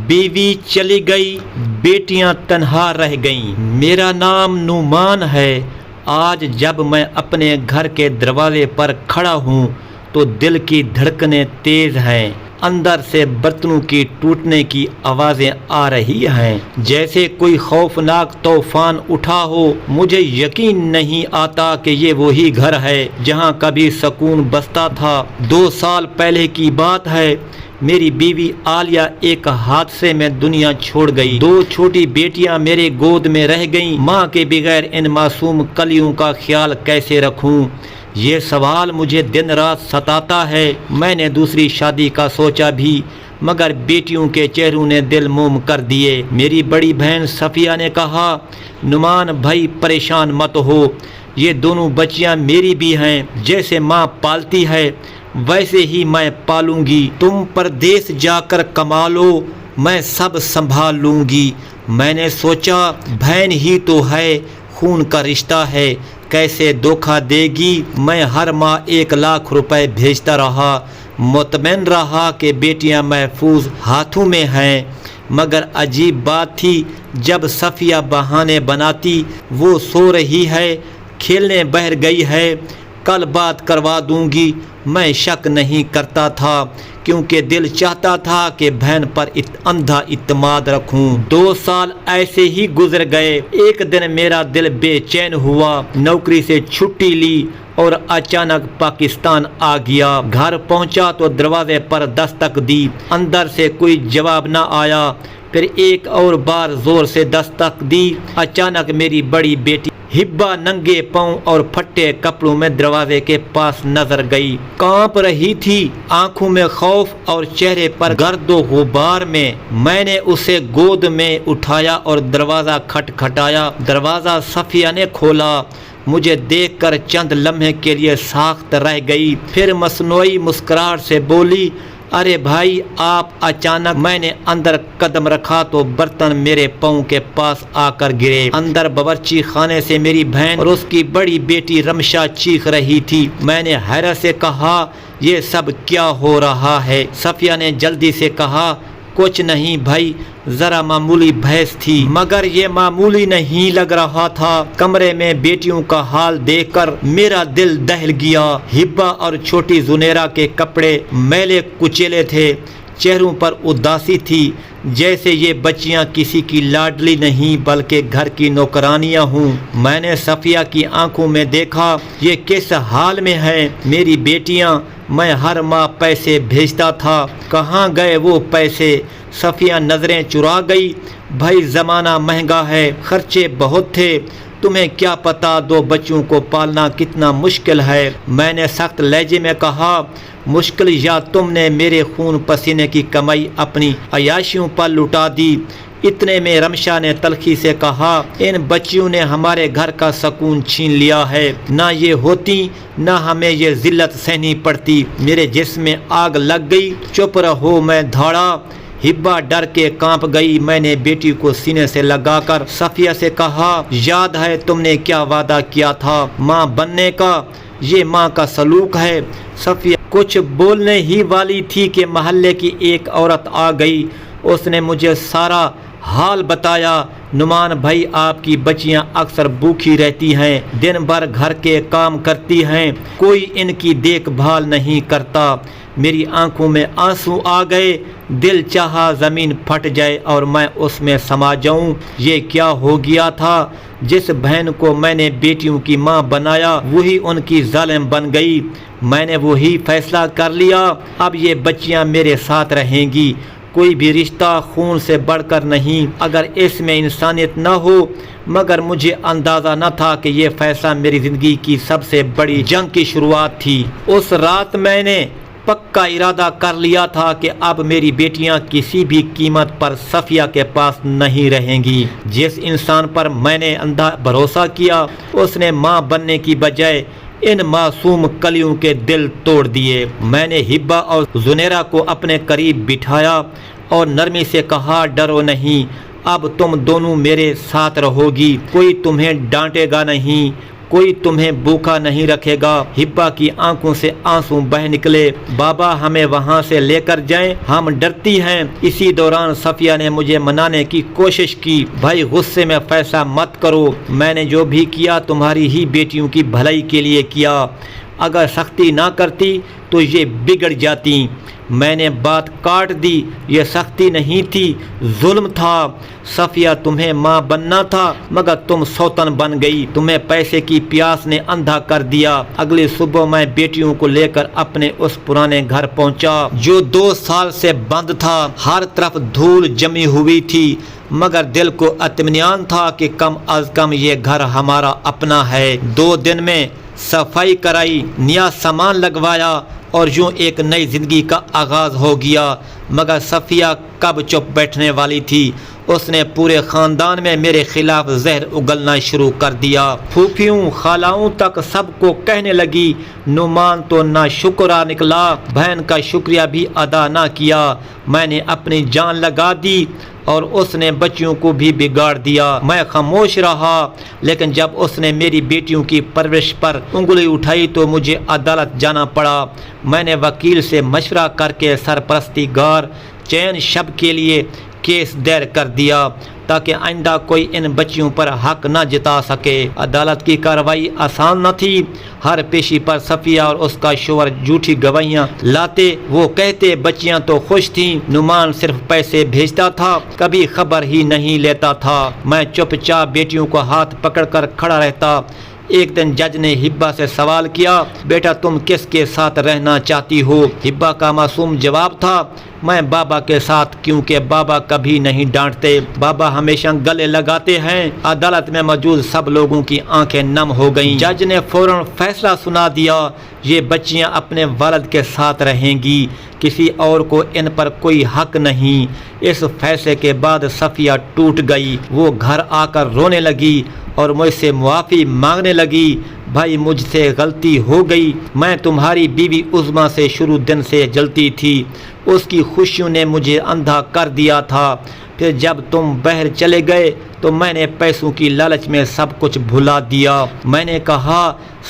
بیوی چلی گئی، بیٹیاں تنہا رہ گئیں۔ میرا نام نعمان ہے۔ آج جب میں اپنے گھر کے دروازے پر کھڑا ہوں تو دل کی دھڑکنیں تیز ہیں، اندر سے برتنوں کی ٹوٹنے کی آوازیں آ رہی ہیں، جیسے کوئی خوفناک طوفان اٹھا ہو۔ مجھے یقین نہیں آتا کہ یہ وہی گھر ہے جہاں کبھی سکون بستا تھا۔ 2 سال پہلے کی بات ہے، میری بیوی عالیہ ایک حادثے میں دنیا چھوڑ گئی۔ 2 چھوٹی بیٹیاں میرے گود میں رہ گئیں۔ ماں کے بغیر ان معصوم کلیوں کا خیال کیسے رکھوں؟ یہ سوال مجھے دن رات ستاتا ہے۔ میں نے دوسری شادی کا سوچا بھی، مگر بیٹیوں کے چہروں نے دل موم کر دیے۔ میری بڑی بہن صفیہ نے کہا، نعمان بھائی پریشان مت ہو، یہ دونوں بچیاں میری بھی ہیں۔ جیسے ماں پالتی ہے ویسے ہی میں پالوں گی۔ تم پردیس جا کر کما لو، میں سب سنبھال لوں گی۔ میں نے سوچا بہن ہی تو ہے، خون کا رشتہ ہے، کیسے دھوکہ دے گی۔ میں ہر ماہ 1 لاکھ روپے بھیجتا رہا، مطمئن رہا کہ بیٹیاں محفوظ ہاتھوں میں ہیں۔ مگر عجیب بات تھی، جب صفیہ بہانے بناتی وہ سو رہی ہے، کھیلنے باہر گئی ہے، کل بات کروا دوں گی، میں شک نہیں کرتا تھا کیونکہ دل چاہتا تھا کہ بہن پر اندھا اعتماد رکھوں۔ 2 سال ایسے ہی گزر گئے۔ ایک دن میرا دل بے چین ہوا، نوکری سے چھٹی لی اور اچانک پاکستان آ گیا۔ گھر پہنچا تو دروازے پر دستک دی، اندر سے کوئی جواب نہ آیا۔ پھر ایک اور بار زور سے دستک دی، اچانک میری بڑی بیٹی ہبا ننگے پاؤں اور پھٹے کپڑوں میں دروازے کے پاس نظر گئی۔ کانپ رہی تھی، آنکھوں میں خوف اور چہرے پر گرد و غبار میں نے اسے گود میں اٹھایا اور دروازہ کھٹکھٹایا۔ دروازہ صفیہ نے کھولا، مجھے دیکھ کر چند لمحے کے لیے ساخت رہ گئی، پھر مصنوعی مسکراہٹ سے بولی، ارے بھائی آپ اچانک۔ میں نے اندر قدم رکھا تو برتن میرے پاؤں کے پاس آ کر گرے۔ اندر باورچی خانے سے میری بہن اور اس کی بڑی بیٹی رمشا چیخ رہی تھی۔ میں نے حیرت سے کہا، یہ سب کیا ہو رہا ہے؟ صفیہ نے جلدی سے کہا، کچھ نہیں بھائی، ذرا معمولی بحث تھی۔ مگر یہ معمولی نہیں لگ رہا تھا۔ کمرے میں بیٹیوں کا حال دیکھ کر میرا دل دہل گیا۔ ہبا اور چھوٹی زنیرہ کے کپڑے میلے کچیلے تھے، چہروں پر اداسی تھی، جیسے یہ بچیاں کسی کی لاڈلی نہیں بلکہ گھر کی نوکرانیاں ہوں۔ میں نے صفیہ کی آنکھوں میں دیکھا، یہ کس حال میں ہے؟ میری بیٹیاں، میں ہر ماہ پیسے بھیجتا تھا، کہاں گئے وہ پیسے؟ صفیہ نظریں چرا گئی، بھائی زمانہ مہنگا ہے، خرچے بہت تھے، تمہیں کیا پتا 2 بچوں کو پالنا کتنا مشکل ہے۔ میں نے سخت لہجے میں کہا، مشکل یا تم نے میرے خون پسینے کی کمائی اپنی عیاشیوں پر لٹا دی؟ اتنے میں رمشا نے تلخی سے کہا، ان بچیوں نے ہمارے گھر کا سکون چھین لیا ہے، نہ یہ ہوتی نہ ہمیں یہ ذلت سہنی پڑتی۔ میرے جسم میں آگ لگ گئی۔ چپ رہو، میں دھاڑا۔ ہبا ڈر کے کانپ گئی۔ میں نے بیٹی کو سینے سے لگا کر صفیہ سے کہا، یاد ہے تم نے کیا وعدہ کیا تھا ماں بننے کا؟ یہ ماں کا سلوک ہے۔ صفیہ کچھ بولنے ہی والی تھی کہ محلے کی ایک عورت آ گئی۔ اس نے مجھے سارا حال بتایا۔ نعمان بھائی، آپ کی بچیاں اکثر بھوکی رہتی ہیں، دن بھر گھر کے کام کرتی ہیں، کوئی ان کی دیکھ بھال نہیں کرتا۔ میری آنکھوں میں آنسو آ گئے، دل چاہا زمین پھٹ جائے اور میں اس میں سما جاؤں۔ یہ کیا ہو گیا تھا؟ جس بہن کو میں نے بیٹیوں کی ماں بنایا وہی ان کی ظالم بن گئی۔ میں نے وہی فیصلہ کر لیا، اب یہ بچیاں میرے ساتھ رہیں گی۔ کوئی بھی رشتہ خون سے بڑھ کر نہیں، اگر اس میں انسانیت نہ ہو۔ مگر مجھے اندازہ نہ تھا کہ یہ فیصلہ میری زندگی کی سب سے بڑی جنگ کی شروعات تھی۔ اس رات میں نے پکا ارادہ کر لیا تھا کہ اب میری بیٹیاں کسی بھی قیمت پر صفیہ کے پاس نہیں رہیں گی۔ جس انسان پر میں نے اندھا بھروسہ کیا، اس نے ماں بننے کی بجائے ان معصوم کلیوں کے دل توڑ دیے۔ میں نے ہبا اور زنیرہ کو اپنے قریب بٹھایا اور نرمی سے کہا، ڈرو نہیں، اب تم دونوں میرے ساتھ رہو گی، کوئی تمہیں ڈانٹے گا نہیں، کوئی تمہیں بھوکا نہیں رکھے گا۔ ہبا کی آنکھوں سے آنسو بہہ نکلے۔ بابا ہمیں وہاں سے لے کر جائیں، ہم ڈرتی ہیں۔ اسی دوران صفیہ نے مجھے منانے کی کوشش کی، بھائی غصے میں فیصلہ مت کرو، میں نے جو بھی کیا تمہاری ہی بیٹیوں کی بھلائی کے لیے کیا، اگر سختی نہ کرتی تو یہ بگڑ جاتی۔ میں نے بات کاٹ دی، یہ سختی نہیں تھی، ظلم تھا۔ صفیہ تمہیں ماں بننا تھا مگر تم سوتن بن گئی، تمہیں پیسے کی پیاس نے اندھا کر دیا۔ اگلی صبح میں بیٹیوں کو لے کر اپنے اس پرانے گھر پہنچا جو 2 سال سے بند تھا۔ ہر طرف دھول جمی ہوئی تھی مگر دل کو اطمینان تھا کہ کم از کم یہ گھر ہمارا اپنا ہے۔ 2 دن میں صفائی کرائی، نیا سامان لگوایا اور یوں ایک نئی زندگی کا آغاز ہو گیا۔ مگر صفیہ کب چپ بیٹھنے والی تھی، اس نے پورے خاندان میں میرے خلاف زہر اگلنا شروع کر دیا۔ پھوپھیوں خالاؤں تک سب کو کہنے لگی، نعمان تو ناشکرا نکلا، بہن کا شکریہ بھی ادا نہ کیا۔ میں نے اپنی جان لگا دی اور اس نے بچیوں کو بھی بگاڑ دیا۔ میں خاموش رہا، لیکن جب اس نے میری بیٹیوں کی پرورش پر انگلی اٹھائی تو مجھے عدالت جانا پڑا۔ میں نے وکیل سے مشورہ کر کے سرپرستی گار چین شب کے لیے کیس دائر کر دیا تاکہ آئندہ کوئی ان بچیوں پر حق نہ جتا سکے۔ عدالت کی کارروائی آسان نہ تھی۔ ہر پیشی پر صفیہ اور اس کا شوہر جھوٹی گواہیاں لاتے۔ وہ کہتے بچیاں تو خوش تھیں، نعمان صرف پیسے بھیجتا تھا، کبھی خبر ہی نہیں لیتا تھا۔ میں چپ چاپ بیٹیوں کو ہاتھ پکڑ کر کھڑا رہتا۔ ایک دن جج نے ہبا سے سوال کیا، بیٹا تم کس کے ساتھ رہنا چاہتی ہو؟ ہبا کا معصوم جواب تھا، میں بابا کے ساتھ، کیونکہ بابا کبھی نہیں ڈانٹتے، بابا ہمیشہ گلے لگاتے ہیں۔ عدالت میں موجود سب لوگوں کی آنکھیں نم ہو گئیں۔ جج نے فوراً فیصلہ سنا دیا، یہ بچیاں اپنے والد کے ساتھ رہیں گی، کسی اور کو ان پر کوئی حق نہیں۔ اس فیصلے کے بعد صفیہ ٹوٹ گئی، وہ گھر آ کر رونے لگی اور مجھ سے معافی مانگنے لگی، بھائی مجھ سے غلطی ہو گئی، میں تمہاری بیوی عظمیٰ سے شروع دن سے جلتی تھی، اس کی خوشیوں نے مجھے اندھا کر دیا تھا، پھر جب تم باہر چلے گئے تو میں نے پیسوں کی لالچ میں سب کچھ بھلا دیا۔ میں نے کہا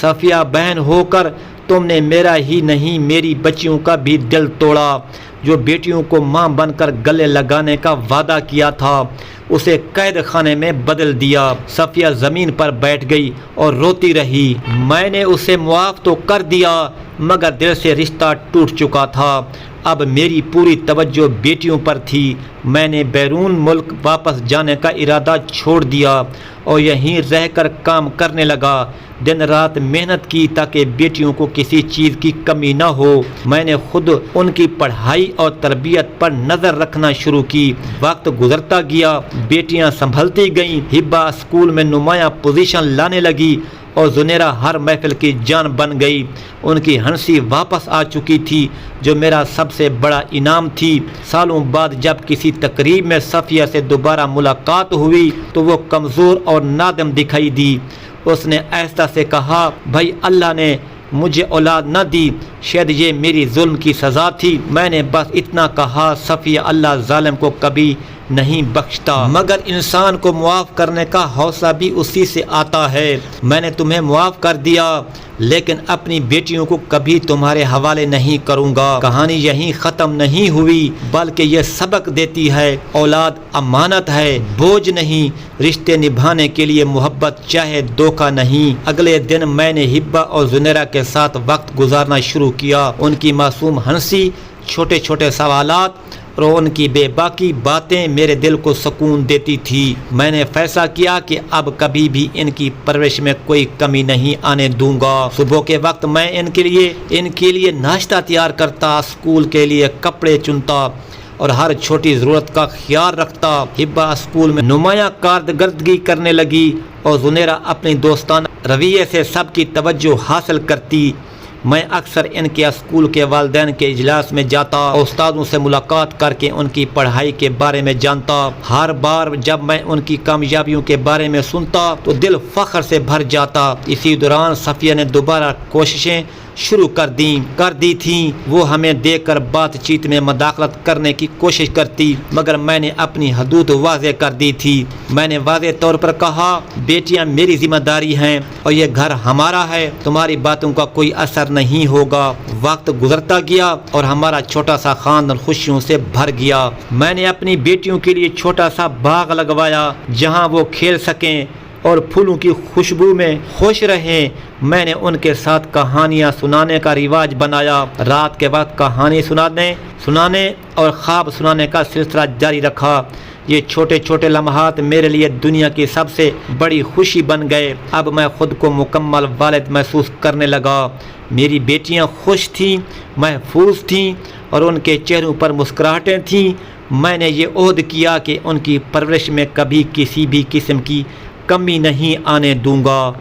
صفیہ بہن ہو کر تم نے میرا ہی نہیں میری بچیوں کا بھی دل توڑا، جو بیٹیوں کو ماں بن کر گلے لگانے کا وعدہ کیا تھا اسے قید خانے میں بدل دیا۔ صفیہ زمین پر بیٹھ گئی اور روتی رہی۔ میں نے اسے معاف تو کر دیا مگر دل سے رشتہ ٹوٹ چکا تھا۔ اب میری پوری توجہ بیٹیوں پر تھی۔ میں نے بیرون ملک واپس جانے کا ارادہ چھوڑ دیا اور یہیں رہ کر کام کرنے لگا، دن رات محنت کی تاکہ بیٹیوں کو کسی چیز کی کمی نہ ہو۔ میں نے خود ان کی پڑھائی اور تربیت پر نظر رکھنا شروع کی۔ وقت گزرتا گیا، بیٹیاں سنبھلتی گئیں، ہبا اسکول میں نمایاں پوزیشن لانے لگی اور زنیرہ ہر محفل کی جان بن گئی۔ ان کی ہنسی واپس آ چکی تھی جو میرا سب سے بڑا انعام تھی۔ سالوں بعد جب کسی تقریب میں صفیہ سے دوبارہ ملاقات ہوئی تو وہ کمزور اور نادم دکھائی دی۔ اس نے آہستہ سے کہا، بھائی اللہ نے مجھے اولاد نہ دی، شاید یہ میری ظلم کی سزا تھی۔ میں نے بس اتنا کہا، صفیہ اللہ ظالم کو کبھی نہیں بخشتا مگر انسان کو معاف کرنے کا حوصلہ بھی اسی سے آتا ہے۔ میں نے تمہیں معاف کر دیا لیکن اپنی بیٹیوں کو کبھی تمہارے حوالے نہیں کروں گا۔ کہانی یہیں ختم نہیں ہوئی بلکہ یہ سبق دیتی ہے، اولاد امانت ہے، بوجھ نہیں، رشتے نبھانے کے لیے محبت چاہے دھوکہ نہیں۔ اگلے دن میں نے ہبا اور زنیرہ کے ساتھ وقت گزارنا شروع کیا۔ ان کی معصوم ہنسی، چھوٹے چھوٹے سوالات اور ان کی بے باکی باتیں میرے دل کو سکون دیتی تھی۔ میں نے فیصلہ کیا کہ اب کبھی بھی ان کی پرورش میں کوئی کمی نہیں آنے دوں گا۔ صبح کے وقت میں ان کے لیے ناشتہ تیار کرتا، اسکول کے لیے کپڑے چنتا اور ہر چھوٹی ضرورت کا خیال رکھتا۔ ہبا اسکول میں نمایاں کارکردگی کرنے لگی اور زنیرہ اپنی دوستانہ رویے سے سب کی توجہ حاصل کرتی۔ میں اکثر ان کے اسکول کے والدین کے اجلاس میں جاتا، استادوں سے ملاقات کر کے ان کی پڑھائی کے بارے میں جانتا۔ ہر بار جب میں ان کی کامیابیوں کے بارے میں سنتا تو دل فخر سے بھر جاتا۔ اسی دوران صفیہ نے دوبارہ کوششیں شروع کر دی تھیں۔ وہ ہمیں دیکھ کر بات چیت میں مداخلت کرنے کی کوشش کرتی، مگر میں نے اپنی حدود واضح کر دی تھی۔ میں نے واضح طور پر کہا، بیٹیاں میری ذمہ داری ہیں اور یہ گھر ہمارا ہے، تمہاری باتوں کا کوئی اثر نہیں ہوگا۔ وقت گزرتا گیا اور ہمارا چھوٹا سا خاندان خوشیوں سے بھر گیا۔ میں نے اپنی بیٹیوں کے لیے چھوٹا سا باغ لگوایا جہاں وہ کھیل سکیں اور پھولوں کی خوشبو میں خوش رہیں۔ میں نے ان کے ساتھ کہانیاں سنانے کا رواج بنایا۔ رات کے وقت کہانی سنانے اور خواب سنانے کا سلسلہ جاری رکھا۔ یہ چھوٹے چھوٹے لمحات میرے لیے دنیا کی سب سے بڑی خوشی بن گئے۔ اب میں خود کو مکمل والد محسوس کرنے لگا۔ میری بیٹیاں خوش تھیں، محفوظ تھیں اور ان کے چہروں پر مسکراہٹیں تھیں۔ میں نے یہ عہد کیا کہ ان کی پرورش میں کبھی کسی بھی قسم کی کمی نہیں آنے دوں گا۔